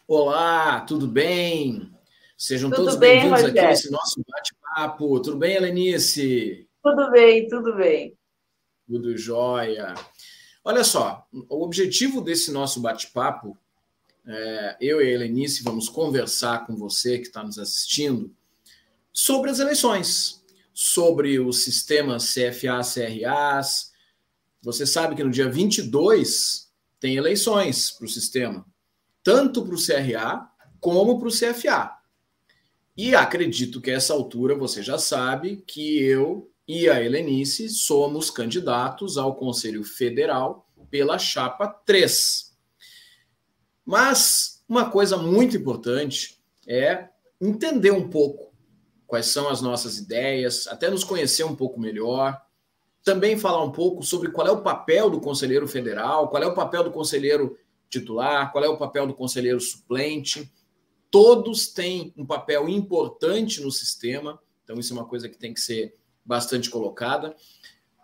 Olá, tudo bem? Sejam todos Tudo bem, bem-vindos aqui Rogério? nesse nosso bate-papo. Tudo bem, Helenice? Tudo bem, tudo bem. Tudo jóia. Olha só, o objetivo desse nosso bate-papo, eu e a Helenice vamos conversar com você que está nos assistindo sobre as eleições, sobre os sistemas CFA, CRAs. Você sabe que no dia 22 tem eleições para o sistema, tanto para o CRA como para o CFA. E acredito que a essa altura você já sabe que eu e a Helenice somos candidatos ao Conselho Federal pela Chapa 3. Mas uma coisa muito importante é entender um pouco quais são as nossas ideias, até nos conhecer um pouco melhor, também falar um pouco sobre qual é o papel do conselheiro federal, qual é o papel do conselheiro titular, qual é o papel do conselheiro suplente. Todos têm um papel importante no sistema, então isso é uma coisa que tem que ser bastante colocada.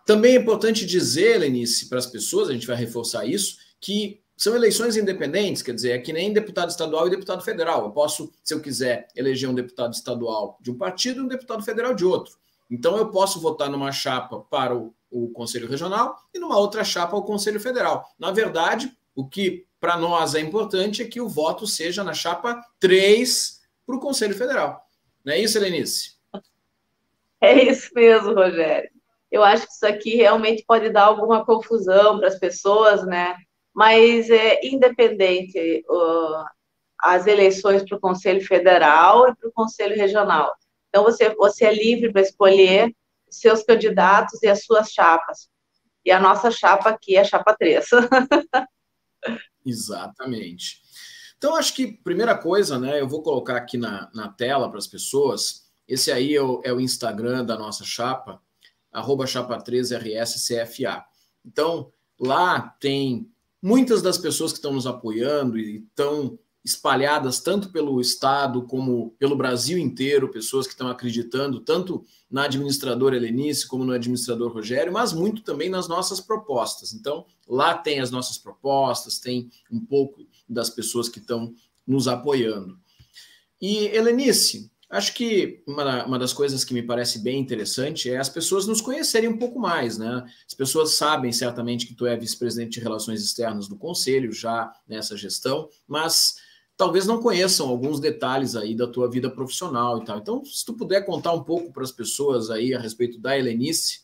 Também é importante dizer, Lenice, para as pessoas, a gente vai reforçar isso, que são eleições independentes, quer dizer, é que nem deputado estadual e deputado federal. Eu posso, se eu quiser, eleger um deputado estadual de um partido e um deputado federal de outro. Então eu posso votar numa chapa para o Conselho Regional e numa outra chapa ao Conselho Federal. Na verdade, o que para nós é importante é que o voto seja na chapa 3 para o Conselho Federal. Não é isso, Helenice? É isso mesmo, Rogério. Eu acho que isso aqui realmente pode dar alguma confusão para as pessoas, né? Mas é independente as eleições para o Conselho Federal e para o Conselho Regional. Então, você é livre para escolher os seus candidatos e as suas chapas. E a nossa chapa aqui é a chapa 3. Exatamente. Então, acho que, primeira coisa, né, eu vou colocar aqui na tela para as pessoas. Esse aí é o Instagram da nossa chapa, @chapa3RSCFA. Então, lá tem muitas das pessoas que estão nos apoiando e estão espalhadas tanto pelo estado como pelo Brasil inteiro, pessoas que estão acreditando tanto na administradora Helenice como no administrador Rogério, mas muito também nas nossas propostas. Então, lá tem as nossas propostas, tem um pouco das pessoas que estão nos apoiando. E, Helenice, acho que uma das coisas que me parece bem interessante é as pessoas nos conhecerem um pouco mais, né? As pessoas sabem certamente que tu é vice-presidente de Relações Externas do Conselho, já nessa gestão, mas talvez não conheçam alguns detalhes aí da tua vida profissional e tal. Então, se tu puder contar um pouco para as pessoas aí a respeito da Helenice.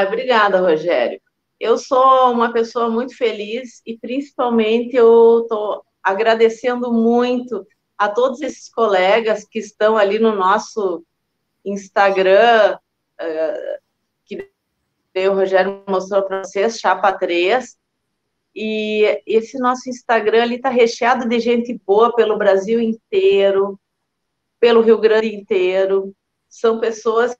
Obrigada, Rogério. Eu sou uma pessoa muito feliz e, principalmente, eu estou agradecendo muito a todos esses colegas que estão ali no nosso Instagram, que o Rogério mostrou para vocês, Chapa 3. E esse nosso Instagram ali está recheado de gente boa pelo Brasil inteiro, pelo Rio Grande inteiro. São pessoas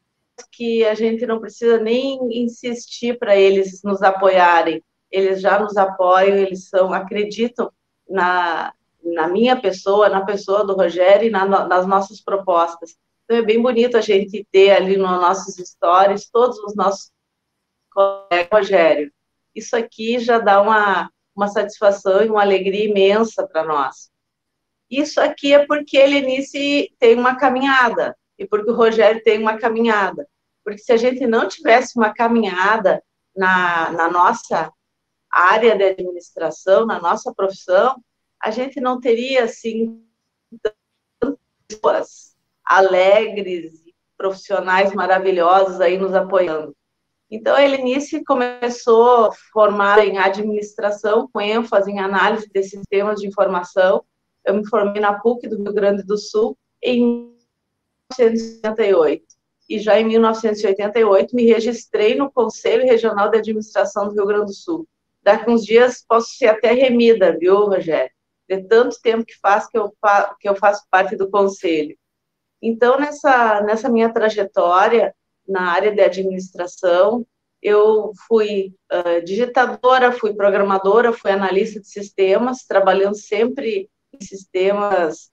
que a gente não precisa nem insistir para eles nos apoiarem. Eles já nos apoiam, acreditam na minha pessoa, na pessoa do Rogério e nas nossas propostas. Então é bem bonito a gente ter ali nos nossos stories todos os nossos colegas, Rogério. Isso aqui já dá uma satisfação e uma alegria imensa para nós. Isso aqui é porque a Helenice tem uma caminhada, e porque o Rogério tem uma caminhada. Porque se a gente não tivesse uma caminhada na nossa área de administração, na nossa profissão, a gente não teria, assim, pessoas alegres, profissionais maravilhosos aí nos apoiando. Então, a Helenice começou formada em administração, com ênfase em análise de sistemas de informação. Eu me formei na PUC do Rio Grande do Sul em 1988. E já em 1988 me registrei no Conselho Regional de Administração do Rio Grande do Sul. Daqui uns dias posso ser até remida, viu, Rogério? De tanto tempo que faz que eu faço parte do Conselho. Então, nessa minha trajetória na área de administração, eu fui digitadora, fui programadora, fui analista de sistemas, trabalhando sempre em sistemas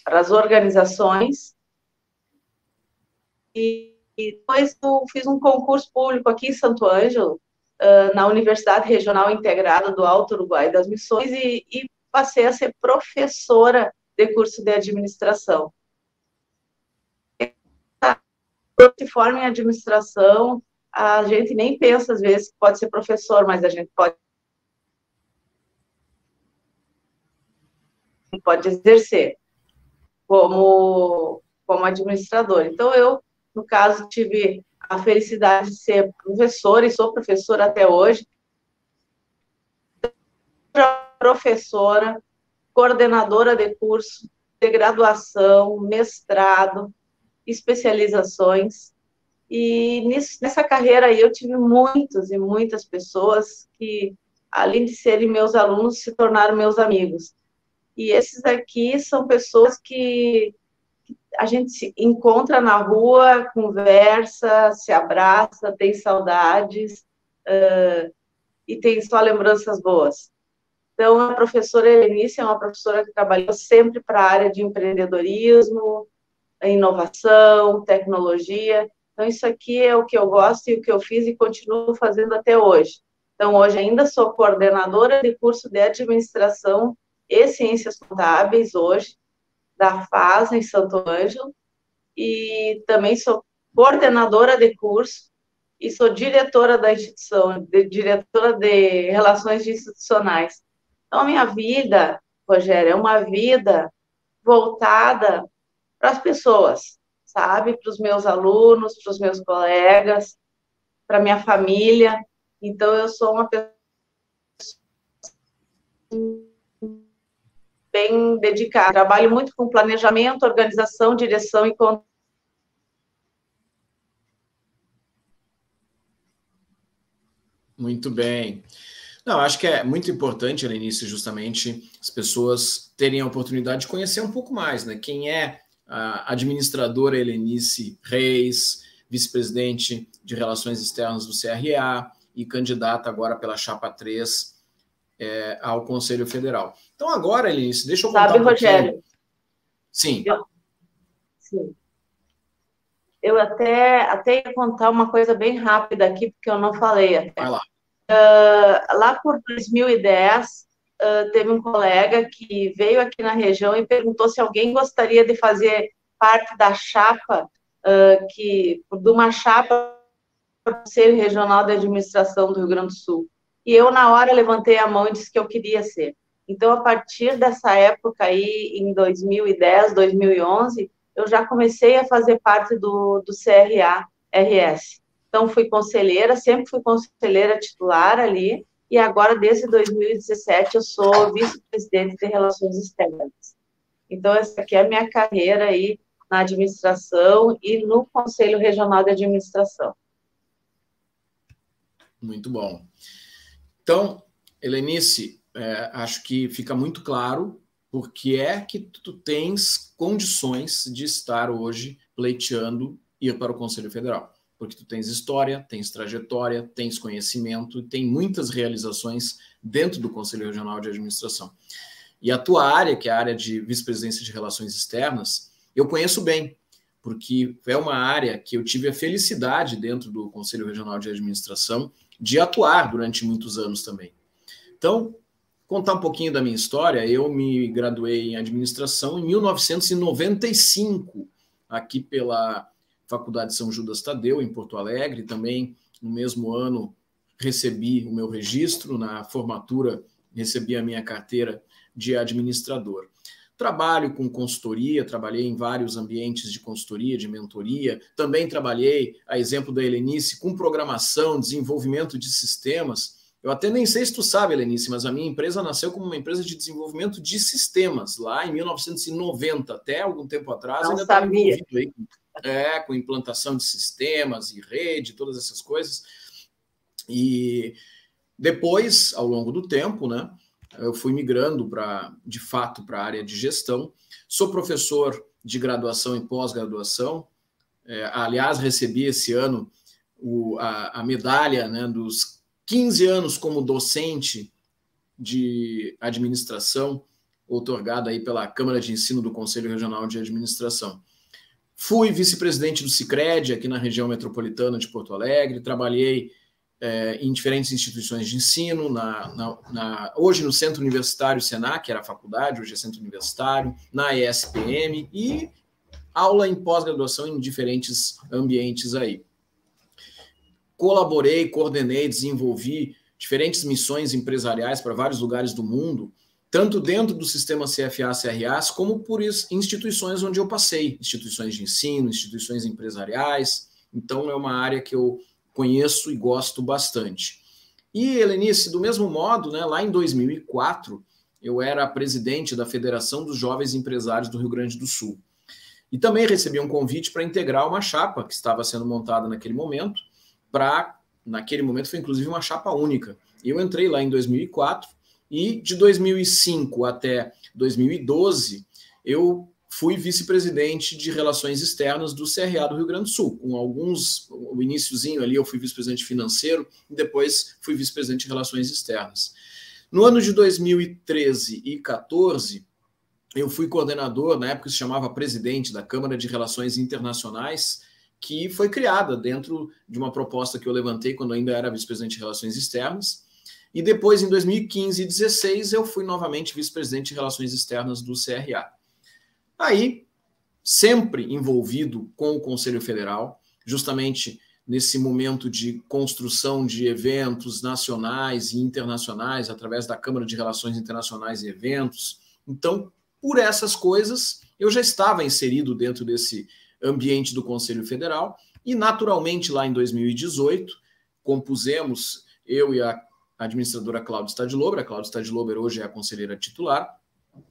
para as organizações. E depois eu fiz um concurso público aqui em Santo Ângelo, na Universidade Regional Integrada do Alto Uruguai das Missões e passei a ser professora de curso de administração. Se forma em administração, a gente nem pensa às vezes que pode ser professor, mas a gente pode exercer como administrador. Então, eu, no caso, tive a felicidade de ser professora, e sou professora até hoje, professora, coordenadora de curso, de graduação, mestrado, especializações, e nessa carreira aí eu tive muitas e muitas pessoas que, além de serem meus alunos, se tornaram meus amigos. E esses aqui são pessoas que a gente se encontra na rua, conversa, se abraça, tem saudades, e tem só lembranças boas. Então, a professora Helenice é uma professora que trabalhou sempre para a área de empreendedorismo, inovação, tecnologia. Então, isso aqui é o que eu gosto e o que eu fiz e continuo fazendo até hoje. Então, hoje ainda sou coordenadora de curso de administração e ciências contábeis, hoje, da FAS, em Santo Ângelo, e também sou coordenadora de curso e sou diretora da instituição, diretora de relações institucionais. Então, a minha vida, Rogério, é uma vida voltada para as pessoas, sabe? Para os meus alunos, para os meus colegas, para a minha família. Então, eu sou uma pessoa bem dedicada. Trabalho muito com planejamento, organização, direção e controle. Muito bem. Não, acho que é muito importante, Helenice, justamente as pessoas terem a oportunidade de conhecer um pouco mais, né? Quem é a administradora Helenice Reis, vice-presidente de Relações Externas do CRA e candidata agora pela Chapa 3 ao Conselho Federal. Então agora, Helenice, deixa eu contar Sabe, Rogério? Sim. Sim. Eu até ia contar uma coisa bem rápida aqui, porque eu não falei até. Vai lá. Lá por 2010, teve um colega que veio aqui na região e perguntou se alguém gostaria de fazer parte da chapa, de uma chapa do Conselho Regional de Administração do Rio Grande do Sul. E eu, na hora, levantei a mão e disse que eu queria ser. Então, a partir dessa época aí, em 2010, 2011, eu já comecei a fazer parte do CRA-RS. Então, fui conselheira, sempre fui conselheira titular ali, e agora, desde 2017, eu sou vice-presidente de Relações Externas. Então, essa aqui é a minha carreira aí na administração e no Conselho Regional de Administração. Muito bom. Então, Helenice, acho que fica muito claro porque é que tu tens condições de estar hoje pleiteando ir para o Conselho Federal. Porque tu tens história, tens trajetória, tens conhecimento, tem muitas realizações dentro do Conselho Regional de Administração. E a tua área, que é a área de vice-presidência de Relações Externas, eu conheço bem, porque é uma área que eu tive a felicidade dentro do Conselho Regional de Administração de atuar durante muitos anos também. Então, contar um pouquinho da minha história, eu me graduei em administração em 1995, aqui pela Faculdade São Judas Tadeu, em Porto Alegre. Também, no mesmo ano, recebi o meu registro, na formatura, recebi a minha carteira de administrador. Trabalho com consultoria, trabalhei em vários ambientes de consultoria, de mentoria. Também trabalhei, a exemplo da Helenice, com programação, desenvolvimento de sistemas. Eu até nem sei se tu sabe, Helenice, mas a minha empresa nasceu como uma empresa de desenvolvimento de sistemas, lá em 1990, até algum tempo atrás. Não ainda estava sabia. envolvido aí com implantação de sistemas e rede, todas essas coisas. E depois, ao longo do tempo, né, eu fui migrando de fato para a área de gestão. Sou professor de graduação e pós-graduação. Aliás, recebi esse ano a medalha, né, dos 15 anos como docente de administração, outorgada aí pela Câmara de Ensino do Conselho Regional de Administração. Fui vice-presidente do Sicredi aqui na região metropolitana de Porto Alegre, trabalhei em diferentes instituições de ensino, hoje no Centro Universitário Senac, que era a faculdade, hoje é Centro Universitário, na ESPM, e aula em pós-graduação em diferentes ambientes aí. Colaborei, coordenei, desenvolvi diferentes missões empresariais para vários lugares do mundo, tanto dentro do sistema CFA-CRAs, como por instituições onde eu passei, instituições de ensino, instituições empresariais. Então, é uma área que eu conheço e gosto bastante. E, Helenice, do mesmo modo, né, lá em 2004, eu era presidente da Federação dos Jovens Empresários do Rio Grande do Sul. E também recebi um convite para integrar uma chapa que estava sendo montada naquele momento, naquele momento foi inclusive uma chapa única. Eu entrei lá em 2004 e de 2005 até 2012 eu fui vice-presidente de Relações Externas do CRA do Rio Grande do Sul. Com o iniciozinho ali eu fui vice-presidente financeiro e depois fui vice-presidente de Relações Externas. No ano de 2013 e 2014, eu fui coordenador, na época se chamava presidente da Câmara de Relações Internacionais, que foi criada dentro de uma proposta que eu levantei quando ainda era vice-presidente de Relações Externas. E depois, em 2015 e 2016, eu fui novamente vice-presidente de Relações Externas do CRA. Aí, sempre envolvido com o Conselho Federal, justamente nesse momento de construção de eventos nacionais e internacionais, através da Câmara de Relações Internacionais e Eventos. Então, por essas coisas, eu já estava inserido dentro desse ambiente do Conselho Federal e, naturalmente, lá em 2018, compusemos, eu e a administradora Cláudia Stadlober, a Cláudia Stadlober hoje é a conselheira titular,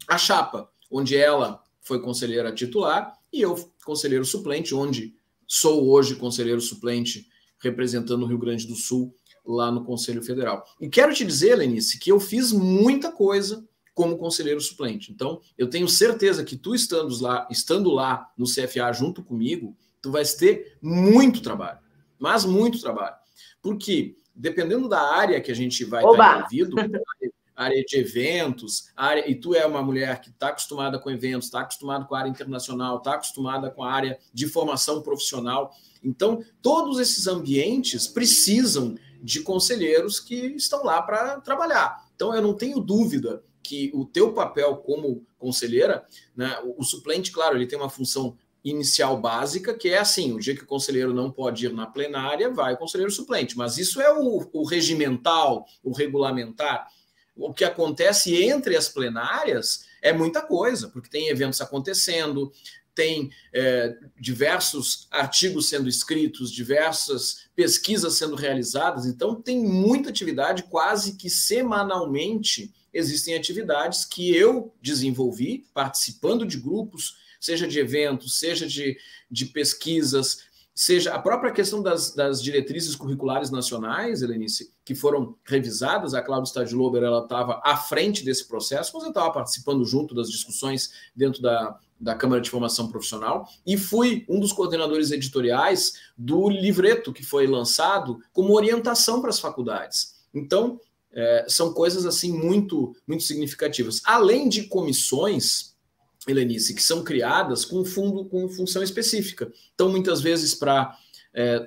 a chapa, onde ela foi conselheira titular e eu conselheiro suplente, onde sou hoje conselheiro suplente representando o Rio Grande do Sul lá no Conselho Federal. E quero te dizer, Lenice, que eu fiz muita coisa como conselheiro suplente. Então, eu tenho certeza que tu estando lá no CFA junto comigo, tu vais ter muito trabalho, mas muito trabalho. Porque, dependendo da área que a gente vai estar envolvido, área de eventos, e tu é uma mulher que está acostumada com eventos, está acostumada com a área internacional, está acostumada com a área de formação profissional. Então, todos esses ambientes precisam de conselheiros que estão lá para trabalhar. Então, eu não tenho dúvida que o teu papel como conselheira, né, o suplente, claro, ele tem uma função inicial básica, que é assim, o dia que o conselheiro não pode ir na plenária, vai o conselheiro suplente, mas isso é o regimental, o regulamentar. O que acontece entre as plenárias é muita coisa, porque tem eventos acontecendo, tem diversos artigos sendo escritos, diversas pesquisas sendo realizadas, então tem muita atividade, quase que semanalmente existem atividades que eu desenvolvi participando de grupos, seja de eventos, seja de pesquisas, seja a própria questão das diretrizes curriculares nacionais, Helenice, que foram revisadas. A Cláudia Stadlober, ela estava à frente desse processo, mas eu estava participando junto das discussões dentro da Câmara de Formação Profissional e fui um dos coordenadores editoriais do livreto que foi lançado como orientação para as faculdades. Então, são coisas assim muito, muito significativas. Além de comissões, Helenice, que são criadas com função específica. Então, muitas vezes, para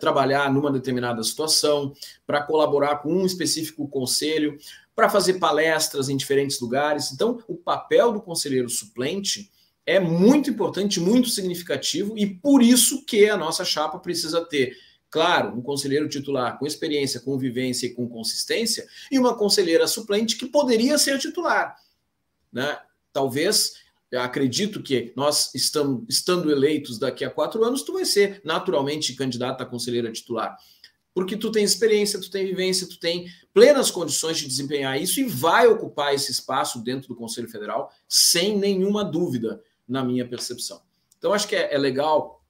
trabalhar numa determinada situação, para colaborar com um específico conselho, para fazer palestras em diferentes lugares. Então, o papel do conselheiro suplente é muito importante, muito significativo, e por isso que a nossa chapa precisa ter, claro, um conselheiro titular com experiência, com vivência e com consistência, e uma conselheira suplente que poderia ser titular, né? Talvez, eu acredito que nós estando eleitos daqui a 4 anos, tu vai ser naturalmente candidata a conselheira titular, porque tu tem experiência, tu tem vivência, tu tem plenas condições de desempenhar isso e vai ocupar esse espaço dentro do Conselho Federal sem nenhuma dúvida, na minha percepção. Então, acho que é legal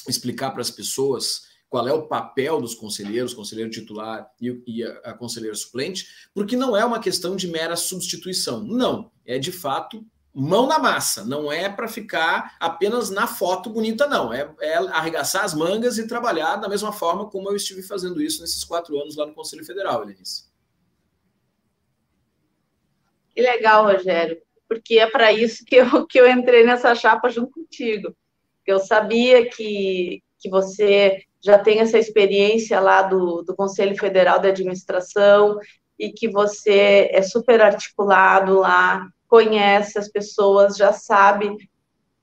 explicar para as pessoas qual é o papel dos conselheiros, conselheiro titular e a conselheira suplente, porque não é uma questão de mera substituição. Não, é de fato mão na massa, não é para ficar apenas na foto bonita, não. É arregaçar as mangas e trabalhar da mesma forma como eu estive fazendo isso nesses 4 anos lá no Conselho Federal, Helenice. Que legal, Rogério, porque é para isso que eu entrei nessa chapa junto contigo. Eu sabia que já tem essa experiência lá do Conselho Federal de Administração e que você é super articulado lá, conhece as pessoas, já sabe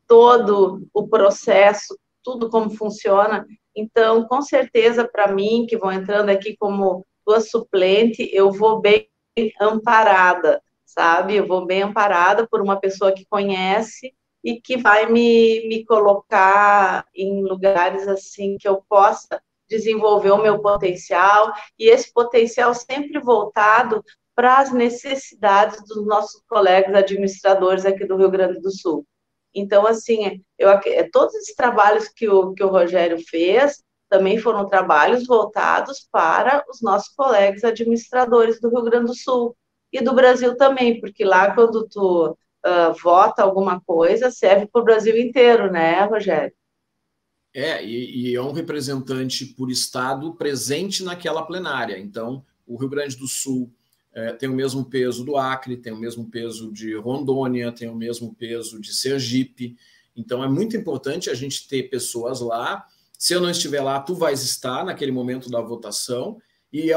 todo o processo, tudo como funciona. Então, com certeza, para mim, que vou entrando aqui como tua suplente, eu vou bem amparada, sabe? Eu vou bem amparada por uma pessoa que conhece e que vai me colocar em lugares assim que eu possa desenvolver o meu potencial, e esse potencial sempre voltado para as necessidades dos nossos colegas administradores aqui do Rio Grande do Sul. Então, assim, todos esses trabalhos que o Rogério fez também foram trabalhos voltados para os nossos colegas administradores do Rio Grande do Sul e do Brasil também, porque lá, quando tu vota alguma coisa, serve para o Brasil inteiro, né, Rogério? E é um representante por estado presente naquela plenária. Então, o Rio Grande do Sul tem o mesmo peso do Acre, tem o mesmo peso de Rondônia, tem o mesmo peso de Sergipe. Então, é muito importante a gente ter pessoas lá. Se eu não estiver lá, tu vais estar naquele momento da votação, e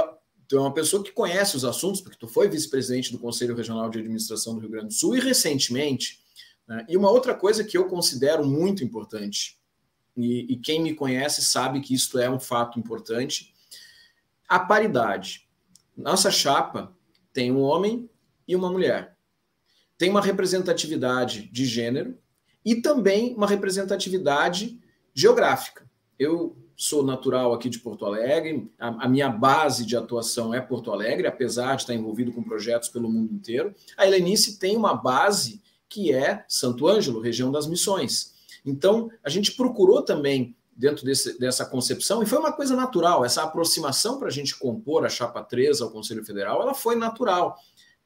tu é uma pessoa que conhece os assuntos, porque tu foi vice-presidente do Conselho Regional de Administração do Rio Grande do Sul, e recentemente, né? E uma outra coisa que eu considero muito importante, e quem me conhece sabe que isto é um fato importante, a paridade. Nossa chapa tem um homem e uma mulher. Tem uma representatividade de gênero e também uma representatividade geográfica. Eu sou natural aqui de Porto Alegre, a minha base de atuação é Porto Alegre, apesar de estar envolvido com projetos pelo mundo inteiro. A Helenice tem uma base que é Santo Ângelo, região das Missões. Então, a gente procurou também, dentro dessa concepção, e foi uma coisa natural, essa aproximação para a gente compor a Chapa 3 ao Conselho Federal, ela foi natural.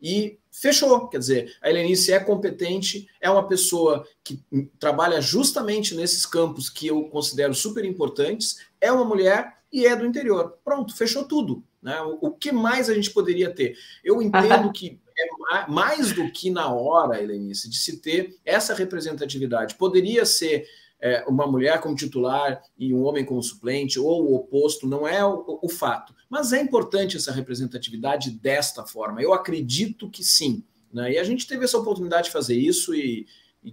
E fechou, quer dizer, a Helenice é competente, é uma pessoa que trabalha justamente nesses campos que eu considero super importantes, é uma mulher e é do interior. Pronto, fechou tudo. Né? O que mais a gente poderia ter? Eu entendo que é mais do que na hora, Helenice, de se ter essa representatividade. Poderia ser uma mulher como titular e um homem como suplente, ou o oposto, não é o fato. Mas é importante essa representatividade desta forma. Eu acredito que sim. Né? E a gente teve essa oportunidade de fazer isso, e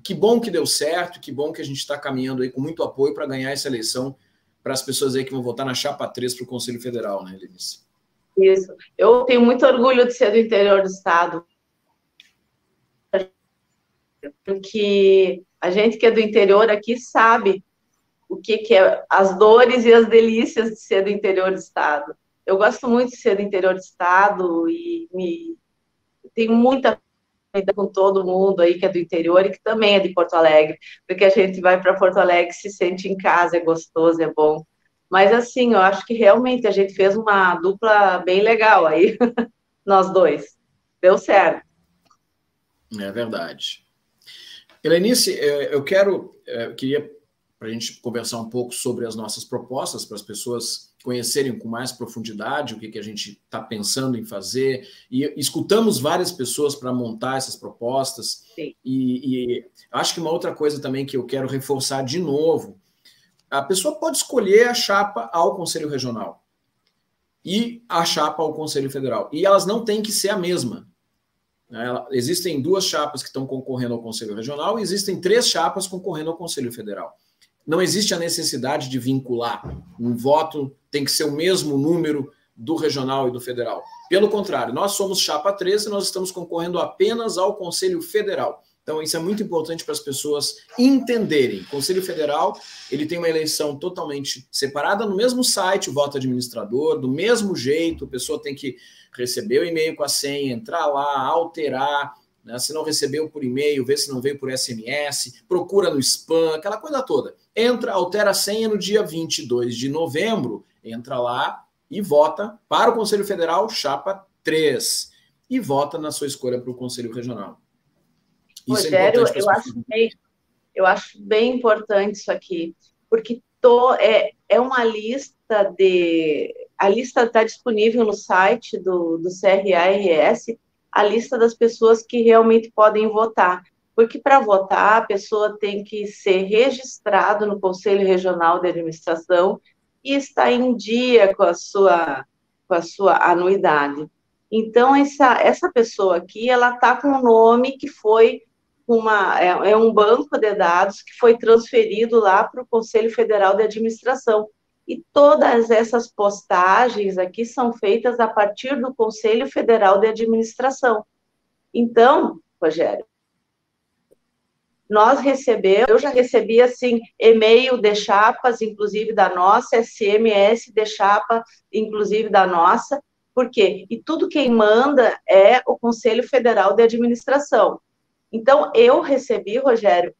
que bom que deu certo, que bom que a gente está caminhando aí com muito apoio para ganhar essa eleição para as pessoas aí que vão votar na Chapa 3 para o Conselho Federal, né, Helenice? Isso. Eu tenho muito orgulho de ser do interior do estado, porque a gente que é do interior aqui sabe o que é as dores e as delícias de ser do interior do estado. Eu gosto muito de ser do interior do estado e tenho muita vida com todo mundo aí que é do interior e que também é de Porto Alegre, porque a gente vai para Porto Alegre, se sente em casa, é gostoso, é bom. Mas assim, eu acho que realmente a gente fez uma dupla bem legal aí, nós dois. Deu certo. É verdade. Helenice, eu queria, para a gente conversar um pouco sobre as nossas propostas, para as pessoas conhecerem com mais profundidade o que a gente está pensando em fazer, e escutamos várias pessoas para montar essas propostas, e acho que uma outra coisa também que eu quero reforçar de novo, a pessoa pode escolher a chapa ao Conselho Regional e a chapa ao Conselho Federal, e elas não têm que ser a mesma. Existem 2 chapas que estão concorrendo ao Conselho Regional e existem 3 chapas concorrendo ao Conselho Federal. Não existe a necessidade de vincular. Um voto tem que ser o mesmo número do regional e do federal. Pelo contrário, nós somos chapa 3 e nós estamos concorrendo apenas ao Conselho Federal. Então, isso é muito importante para as pessoas entenderem. O Conselho Federal, ele tem uma eleição totalmente separada no mesmo site, o voto administrador, do mesmo jeito, a pessoa tem que receber o e-mail com a senha, entrar lá, alterar, né? Se não recebeu por e-mail, vê se não veio por SMS, procura no spam, aquela coisa toda. Entra, altera a senha no dia 22 de novembro, entra lá e vota para o Conselho Federal, chapa 3, e vota na sua escolha para o Conselho Regional. Isso Rogério, eu acho bem importante isso aqui, porque é uma lista a lista está disponível no site do CRARS, a lista das pessoas que realmente podem votar, porque para votar a pessoa tem que ser registrado no Conselho Regional de Administração e está em dia com a sua anuidade. Então, essa pessoa aqui, ela está com um nome que foi é um banco de dados que foi transferido lá para o Conselho Federal de Administração. E todas essas postagens aqui são feitas a partir do Conselho Federal de Administração. Então, Rogério, eu já recebi, assim, e-mail de chapas, inclusive da nossa, SMS de chapa, inclusive da nossa, por quê? E tudo quem manda é o Conselho Federal de Administração. Então, eu recebi, Rogério,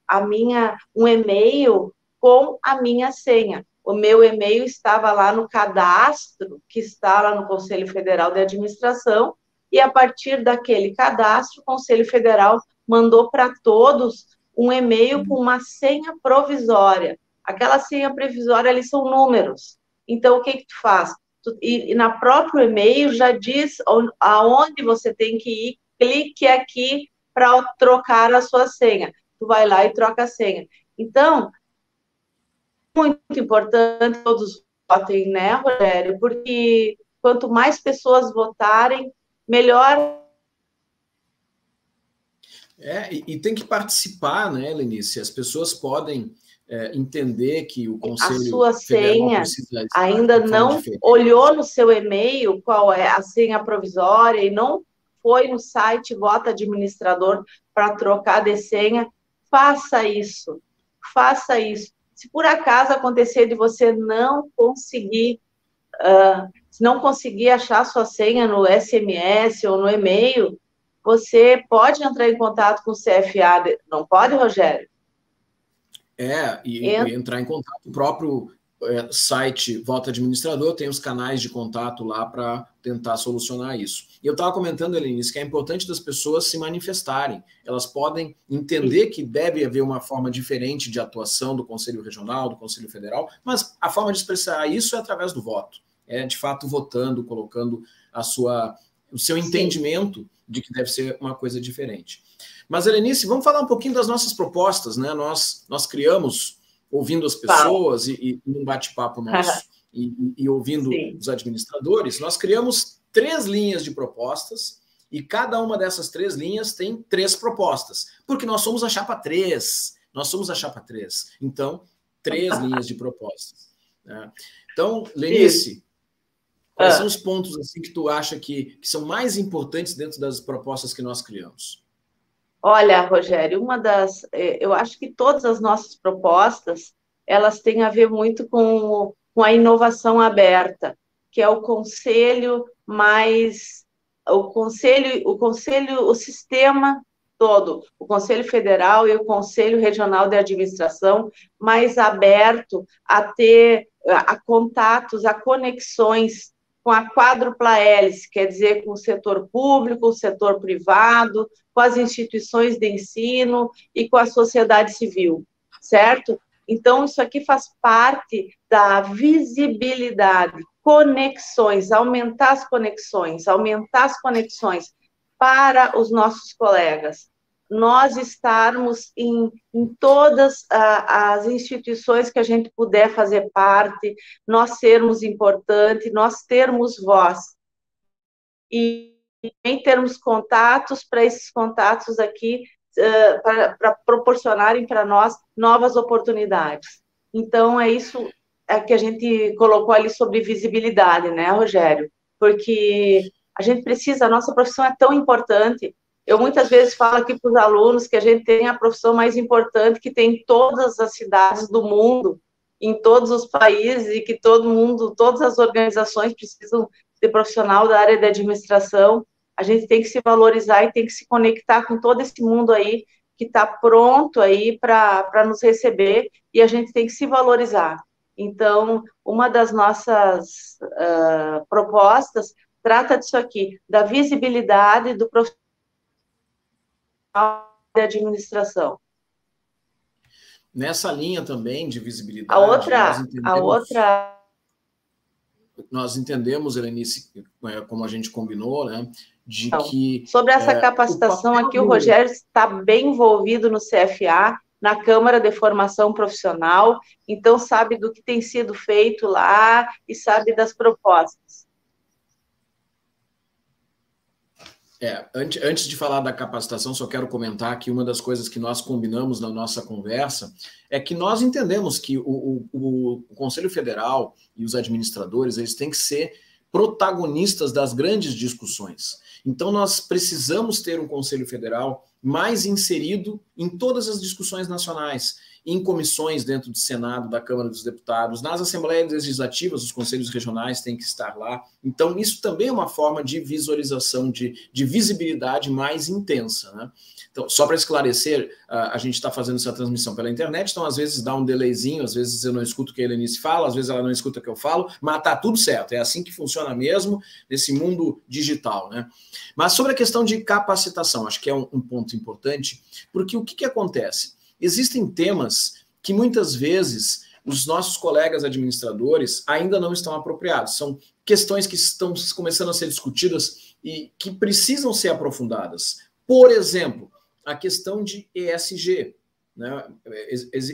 um e-mail com a minha senha. O meu e-mail estava lá no cadastro, que está lá no Conselho Federal de Administração, e a partir daquele cadastro, o Conselho Federal mandou para todos um e-mail com uma senha provisória. Aquela senha provisória, ali são números. Então, o que tu faz? E na próprio e-mail já diz aonde você tem que ir, clique aqui para trocar a sua senha. Tu vai lá e troca a senha. Então, muito importante todos votem, né, Rogério? Porque quanto mais pessoas votarem, melhor. E tem que participar, né, Lenice? As pessoas podem entender que o Conselho a sua senha precisa ainda não olhou no seu e-mail qual é a senha provisória e não foi no site Vota Administrador para trocar de senha, faça isso. Faça isso. Se por acaso acontecer de você não conseguir, achar sua senha no SMS ou no e-mail, você pode entrar em contato com o CFA, não pode, Rogério? E entrar em contato. O próprio site Vota Administrador tem os canais de contato lá para tentar solucionar isso. E eu estava comentando, Helenice, que é importante das pessoas se manifestarem. Elas podem entender que deve haver uma forma diferente de atuação do Conselho Regional, do Conselho Federal, mas a forma de expressar isso é através do voto. É, de fato, votando, colocando o seu entendimento de que deve ser uma coisa diferente. Mas, Helenice, vamos falar um pouquinho das nossas propostas, né? Nós criamos, ouvindo as pessoas e num bate-papo nosso, e ouvindo os administradores, nós criamos 3 linhas de propostas, e cada uma dessas 3 linhas tem 3 propostas, porque nós somos a chapa 3, Então, 3 linhas de propostas. Né? Então, Lenice, quais são os pontos assim, que tu acha que são mais importantes dentro das propostas que nós criamos? Olha, Rogério, eu acho que todas as nossas propostas, elas têm a ver muito com a inovação aberta, que é o sistema todo, o Conselho Federal e o Conselho Regional de Administração, mais aberto a contatos, a conexões com a quádrupla hélice, quer dizer, com o setor público, o setor privado, com as instituições de ensino e com a sociedade civil, certo? Então, isso aqui faz parte da visibilidade, conexões, aumentar as conexões para os nossos colegas. Nós estarmos em todas as instituições que a gente puder fazer parte, nós sermos importantes, nós termos voz. E também termos contatos, para esses contatos aqui, para proporcionarem para nós novas oportunidades. Então, é isso que a gente colocou ali sobre visibilidade, né, Rogério? Porque a nossa profissão é tão importante. Eu muitas vezes falo aqui para os alunos que a gente tem a profissão mais importante que tem em todas as cidades do mundo, em todos os países, e que todas as organizações precisam de profissional da área de administração. A gente tem que se valorizar e tem que se conectar com todo esse mundo aí que está pronto aí para nos receber, e a gente tem que se valorizar. Então, uma das nossas propostas trata disso aqui, da visibilidade do profissional de administração. Nessa linha também de visibilidade, nós entendemos, Helenice, como a gente combinou, né, de que... Sobre essa capacitação aqui, o Rogério está bem envolvido no CFA, na Câmara de Formação Profissional, então sabe do que tem sido feito lá e sabe das propostas. Antes de falar da capacitação, só quero comentar que uma das coisas que nós combinamos na nossa conversa é que nós entendemos que o Conselho Federal e os administradores, eles têm que ser protagonistas das grandes discussões. Então, nós precisamos ter um Conselho Federal mais inserido em todas as discussões nacionais, em comissões dentro do Senado, da Câmara dos Deputados, nas Assembleias Legislativas, os conselhos regionais têm que estar lá. Então, isso também é uma forma de visualização, de visibilidade mais intensa, né? Então, só para esclarecer, a gente está fazendo essa transmissão pela internet, então às vezes dá um delayzinho, às vezes eu não escuto o que a Helenice fala, às vezes ela não escuta o que eu falo, mas tá tudo certo, é assim que funciona mesmo nesse mundo digital, né? Mas sobre a questão de capacitação, acho que é um ponto importante, porque o que acontece? Existem temas que muitas vezes os nossos colegas administradores ainda não estão apropriados, são questões que estão começando a ser discutidas e que precisam ser aprofundadas. Por exemplo, a questão de ESG, né?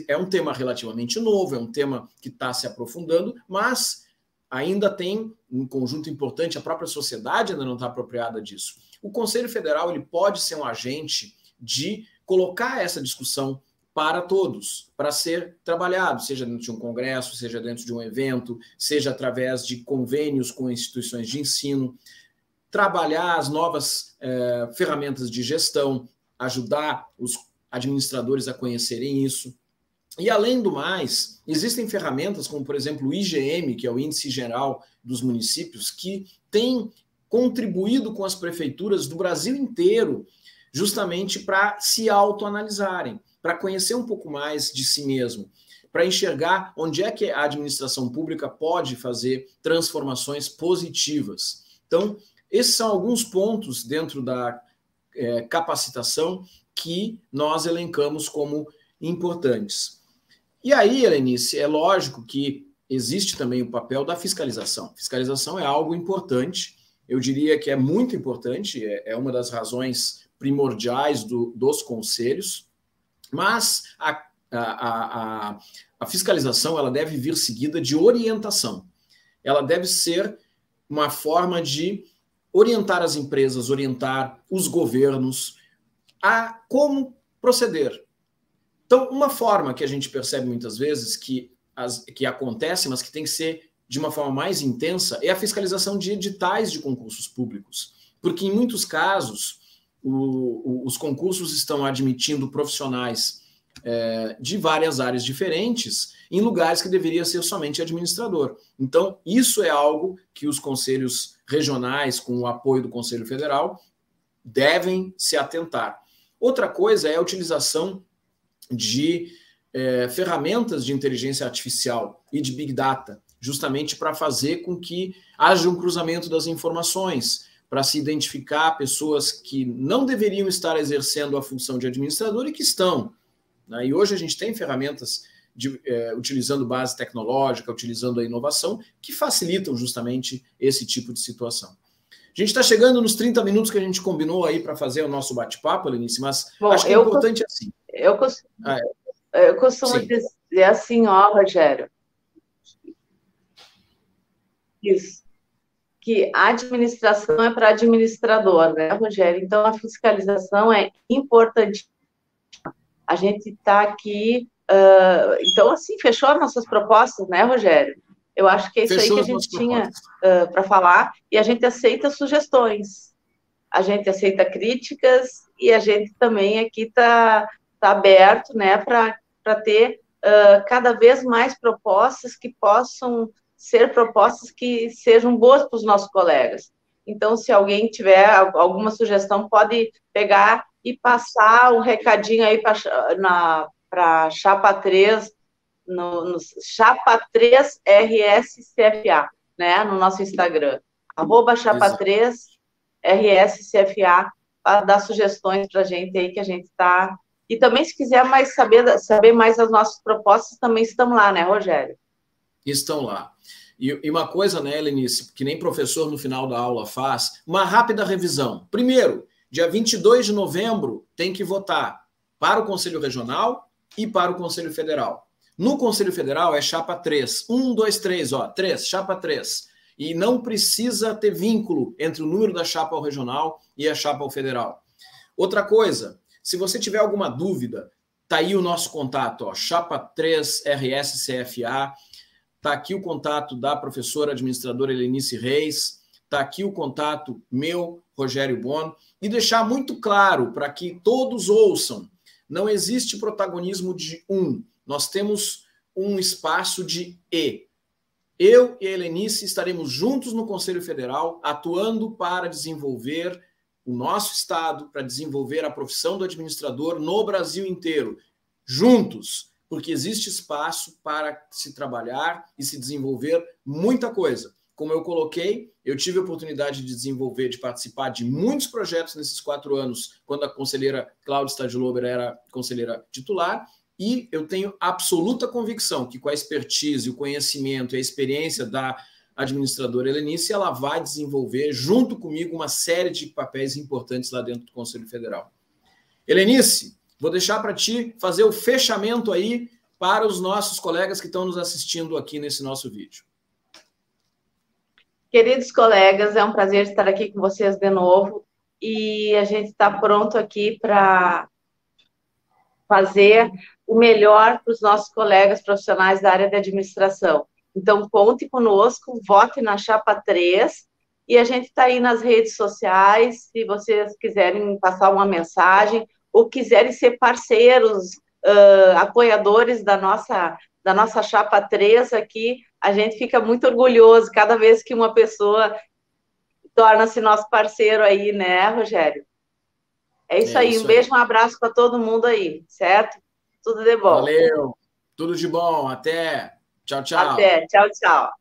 É um tema relativamente novo, é um tema que está se aprofundando, mas ainda tem um conjunto importante, a própria sociedade ainda não está apropriada disso. O Conselho Federal ele pode ser um agente de colocar essa discussão para todos, para ser trabalhado, seja dentro de um congresso, seja dentro de um evento, seja através de convênios com instituições de ensino, trabalhar as novas ferramentas de gestão, ajudar os administradores a conhecerem isso. E, além do mais, existem ferramentas como, por exemplo, o IGM, que é o Índice Geral dos Municípios, que tem contribuído com as prefeituras do Brasil inteiro justamente para se autoanalisarem, para conhecer um pouco mais de si mesmo, para enxergar onde é que a administração pública pode fazer transformações positivas. Então, esses são alguns pontos dentro da capacitação que nós elencamos como importantes. E aí, Helenice, é lógico que existe também o papel da fiscalização. Fiscalização é algo importante, eu diria que é muito importante, é uma das razões primordiais dos conselhos, mas a fiscalização ela deve vir seguida de orientação. Ela deve ser uma forma de orientar as empresas, orientar os governos a como proceder. Então, uma forma que a gente percebe muitas vezes que acontece, mas que tem que ser de uma forma mais intensa, é a fiscalização de editais de concursos públicos. Porque, em muitos casos, os concursos estão admitindo profissionais de várias áreas diferentes em lugares que deveria ser somente administrador. Então, isso é algo que os conselhos regionais, com o apoio do Conselho Federal, devem se atentar. Outra coisa é a utilização de ferramentas de inteligência artificial e de Big Data, justamente para fazer com que haja um cruzamento das informações, para se identificar pessoas que não deveriam estar exercendo a função de administrador e que estão, né? E hoje a gente tem ferramentas utilizando base tecnológica, utilizando a inovação, que facilitam justamente esse tipo de situação. A gente está chegando nos 30 minutos que a gente combinou aí para fazer o nosso bate-papo, Helenice, mas bom, acho que é importante assim. Eu costumo dizer assim, ó, Rogério, isso, que a administração é para administrador, né, Rogério? Então, a fiscalização é importante. A gente está aqui... então, assim, fechou as nossas propostas, né, Rogério? Eu acho que é isso aí que a gente tinha para falar, e a gente aceita sugestões, a gente aceita críticas, e a gente também aqui está aberto, né, para ter cada vez mais propostas que possam ser propostas que sejam boas para os nossos colegas. Então, se alguém tiver alguma sugestão, pode pegar e passar um recadinho aí para Chapa 3, no Chapa 3 RSCFA, né, no nosso Instagram, @Chapa 3 RSCFA, para dar sugestões para a gente aí, que a gente está... E também, se quiser mais saber mais as nossas propostas, também estão lá, né, Rogério? Estão lá. E uma coisa, né, Helenice, que nem professor no final da aula faz, uma rápida revisão. Primeiro, dia 22 de novembro, tem que votar para o Conselho Regional e para o Conselho Federal. No Conselho Federal é chapa 3. 1, 2, 3, ó. 3, chapa 3. E não precisa ter vínculo entre o número da chapa ao regional e a chapa ao federal. Outra coisa, se você tiver alguma dúvida, tá aí o nosso contato, ó, chapa 3 RS CFA, tá aqui o contato da professora administradora Helenice Reis, tá aqui o contato meu, Rogério Bono, e deixar muito claro para que todos ouçam, não existe protagonismo de um, nós temos um espaço de E. Eu e a Helenice estaremos juntos no Conselho Federal, atuando para desenvolver o nosso Estado, para desenvolver a profissão do administrador no Brasil inteiro, juntos, porque existe espaço para se trabalhar e se desenvolver muita coisa. Como eu coloquei, eu tive a oportunidade de desenvolver, de participar de muitos projetos nesses 4 anos, quando a conselheira Cláudia Stadlober era conselheira titular, e eu tenho absoluta convicção que com a expertise, o conhecimento e a experiência da administradora Helenice, ela vai desenvolver, junto comigo, uma série de papéis importantes lá dentro do Conselho Federal. Helenice, vou deixar para ti fazer o fechamento aí para os nossos colegas que estão nos assistindo aqui nesse nosso vídeo. Queridos colegas, é um prazer estar aqui com vocês de novo e a gente está pronto aqui para fazer o melhor para os nossos colegas profissionais da área de administração. Então, conte conosco, vote na chapa 3 e a gente está aí nas redes sociais, se vocês quiserem passar uma mensagem ou quiserem ser parceiros, apoiadores da nossa chapa 3 aqui, a gente fica muito orgulhoso cada vez que uma pessoa torna-se nosso parceiro aí, né, Rogério? É isso aí, um beijo, um abraço para todo mundo aí, certo? Tudo de bom. Valeu, tudo de bom, até. Tchau, tchau. Até, tchau, tchau.